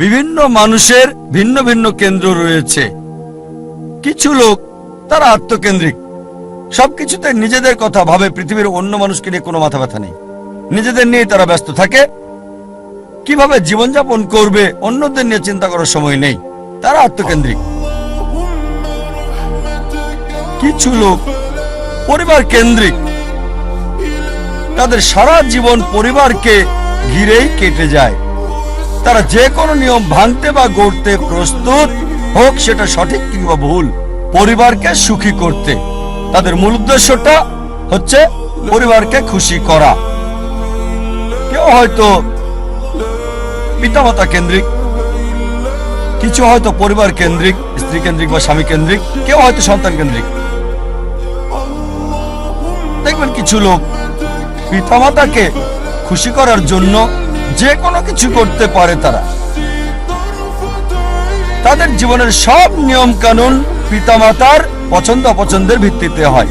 বিভিন্ন মানুষের ভিন্ন ভিন্ন কেন্দ্র রয়েছে। কিছু লোক তারা আত্মকেন্দ্রিক, সবকিছুতে নিজেদের কথা ভাবে, পৃথিবীর অন্য মানুষকে নিয়ে কোনো মাথা ব্যথা নেই। নিজেদের নিয়ে তারা ব্যস্ত থাকে, কিভাবে জীবনযাপন করবে অন্যদের নিয়ে চিন্তা করার সময় নেই, তারা আত্মকেন্দ্রিক। কিছু লোক পরিবার কেন্দ্রিক, তাদের সারা জীবন পরিবারকে ঘিরেই কেটে যায়। তারা যে কোনো নিয়ম ভাঙতে বা গড়তে প্রস্তুত, হোক সেটা সঠিক কিংবা ভুল, পরিবারকে সুখী করতে। তাদের মূল উদ্দেশ্যটা হচ্ছে পরিবারকে খুশি করা। কেউ হয়তো পিতামাতা কেন্দ্রিক, কিছু হয়তো পরিবার কেন্দ্রিক, স্ত্রী কেন্দ্রিক বা স্বামী কেন্দ্রিক, কেউ হয়তো সন্তান কেন্দ্রিক। দেখবেন কিছু লোক পিতামাতাকে খুশি করার জন্য যে কোনো কিছু করতে পারে। তাদের জীবনের সব নিয়ম কানুন পিতামাতার পছন্দ অপছন্দের ভিত্তিতে হয়।